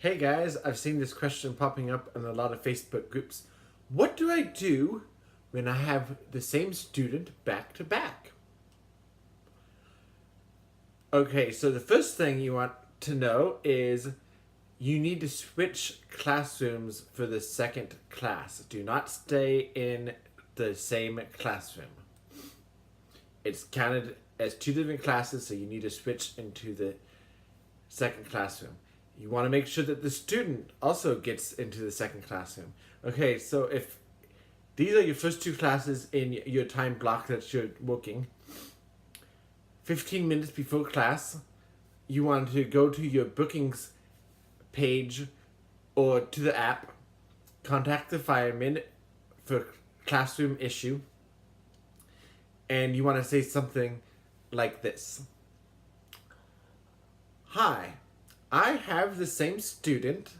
Hey guys, I've seen this question popping up in a lot of Facebook groups. What do I do when I have the same student back to back? Okay, so the first thing you want to know is you need to switch classrooms for the second class. Do not stay in the same classroom. It's counted as two different classes, so you need to switch into the second classroom. You want to make sure that the student also gets into the second classroom. Okay, so if these are your first two classes in your time block that you're working, 15 minutes before class, you want to go to your bookings page or to the app, contact the fireman for classroom issue, and you want to say something like this. Hi, I have the same student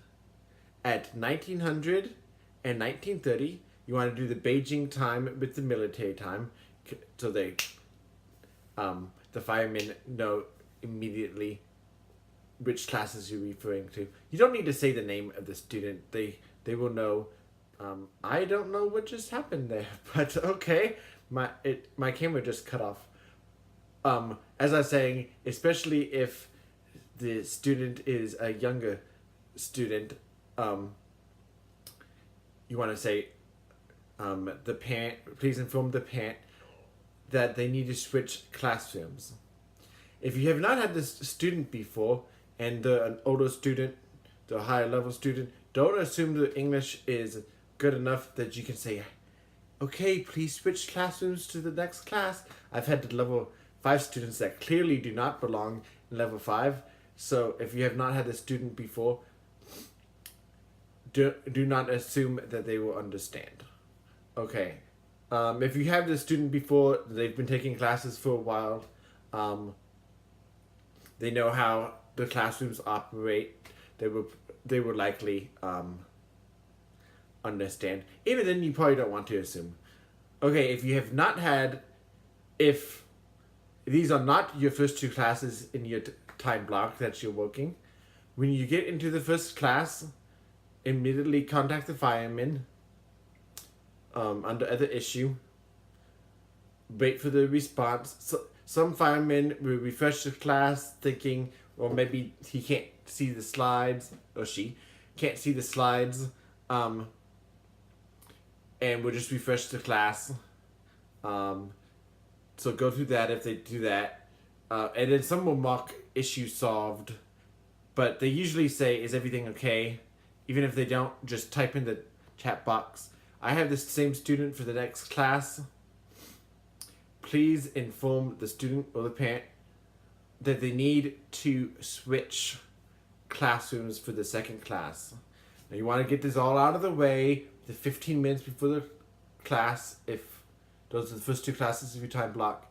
at 1900 and 1930. You want to do the Beijing time with the military time, so the firemen know immediately which classes you're referring to. You don't need to say the name of the student. They will know. I don't know what just happened there, but okay. My camera just cut off. As I was saying, especially if the student is a younger student, you want to say, the parent, please inform the parent that they need to switch classrooms. If you have not had this student before and they're an older student, the higher level student, don't assume the English is good enough that you can say, okay, please switch classrooms to the next class. I've had the level 5 students that clearly do not belong in level 5. So if you have not had a student before, do not assume that they will understand. Okay. If you have the student before, they've been taking classes for a while, they know how the classrooms operate, they will likely understand. Even then, you probably don't want to assume. Okay, if you have not had, if these are not your first two classes in your time block that you're working, when you get into the first class, immediately contact the fireman under other issue. Wait for the response. So, some firemen will refresh the class thinking, or maybe he can't see the slides, or she can't see the slides, and we'll just refresh the class. So go through that if they do that. And then some will mark issue solved, but they usually say, is everything okay? Even if they don't, just type in the chat box, I have the same student for the next class. Please inform the student or the parent that they need to switch classrooms for the second class. Now you want to get this all out of the way the 15 minutes before the class, if those are the first two classes of your time block,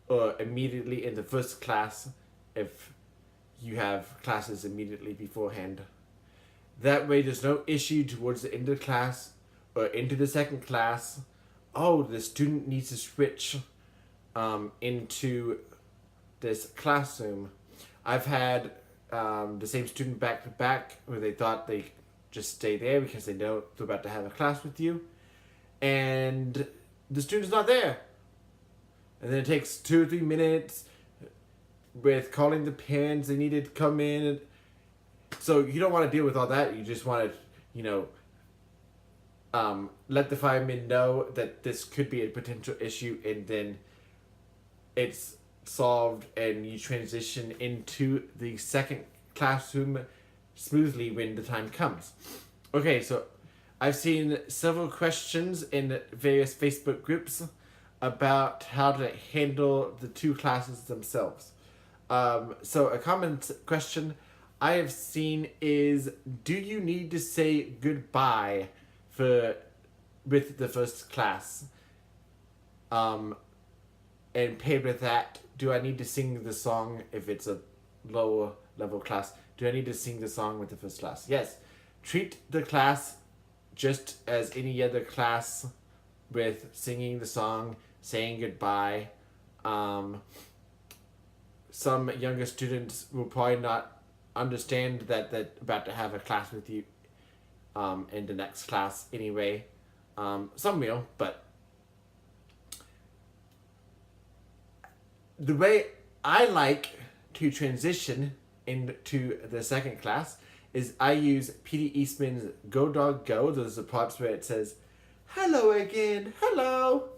or immediately in the first class if you have classes immediately beforehand. That way there's no issue towards the end of the class or into the second class. Oh, the student needs to switch into this classroom. I've had the same student back to back where they thought they just stay there because they know they're about to have a class with you, and the student's not there. And then it takes 2 or 3 minutes with calling the parents. They need to come in. So you don't want to deal with all that. You just want to, let the firemen know that this could be a potential issue, and then it's solved and you transition into the second classroom smoothly when the time comes. Okay, so I've seen several questions in various Facebook groups about how to handle the two classes themselves. So a common question I have seen is, do you need to say goodbye with the first class? And paired with that, do I need to sing the song if it's a lower level class? Do I need to sing the song with the first class? Yes. Treat the class just as any other class with singing the song, saying goodbye. Some younger students will probably not understand that they're about to have a class with you in the next class anyway. Some will, but the way I like to transition into the second class is I use P.D. Eastman's Go Dog Go. Those are the parts where it says, "Hello again, hello."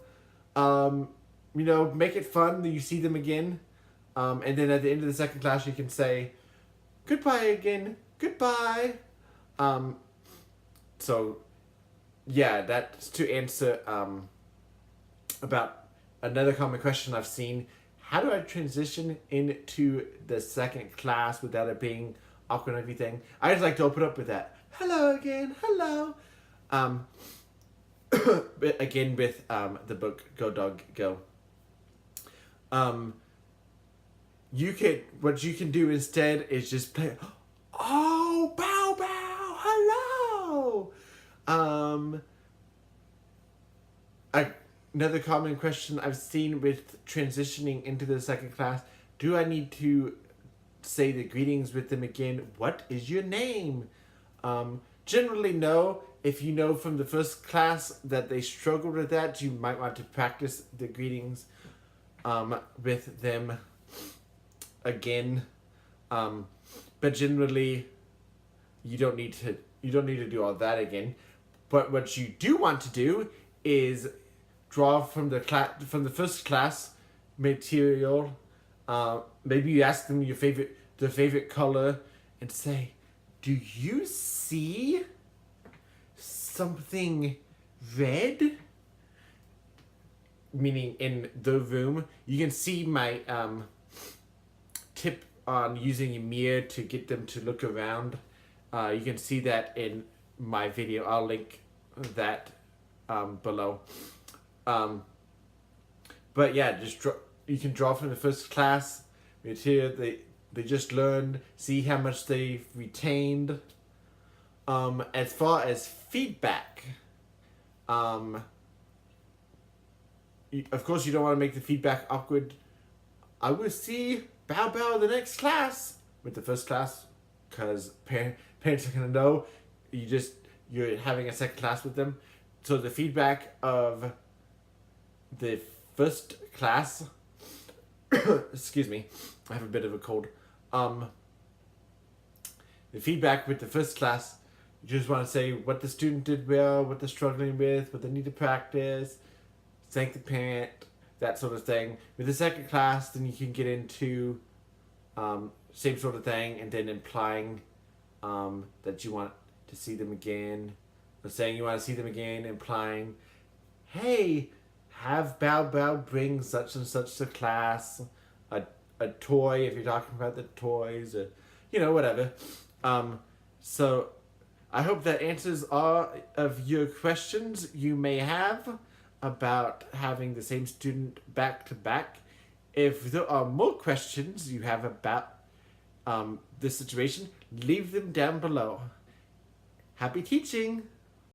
Make it fun that you see them again. And then at the end of the second class, you can say, "Goodbye again, goodbye." So, yeah, that's to answer about another common question I've seen. How do I transition into the second class without it being awkward and everything? I just like to open up with that. "Hello again, hello." But again with the book Go Dog Go. What you can do instead is just play, "Oh, bow bow, hello." Another common question I've seen with transitioning into the second class: do I need to say the greetings with them again? "What is your name?" Generally, no. If you know from the first class that they struggled with that, you might want to practice the greetings with them again. But generally, you don't need to do all that again. But what you do want to do is draw from the first class material. Maybe you ask them the favorite color and say, "Do you see something red?" Meaning in the room. You can see my tip on using a mirror to get them to look around. You can see that in my video. I'll link that below. But yeah, you can draw from the first class material they just learned. See how much they've retained. As far as feedback, of course you don't want to make the feedback awkward. "I will see bow bow the next class" with the first class, because parents are gonna know you're having a second class with them. So the feedback of the first class, excuse me, I have a bit of a cold. The feedback with the first class, you just want to say what the student did well, what they're struggling with, what they need to practice, thank the parent, that sort of thing. With the second class, then you can get into same sort of thing, and then implying that you want to see them again, or saying you want to see them again, implying, "Hey, have Bow Bow bring such and such to class, a toy," if you're talking about the toys, or whatever. So I hope that answers all of your questions you may have about having the same student back to back. If there are more questions you have about this situation, leave them down below. Happy teaching!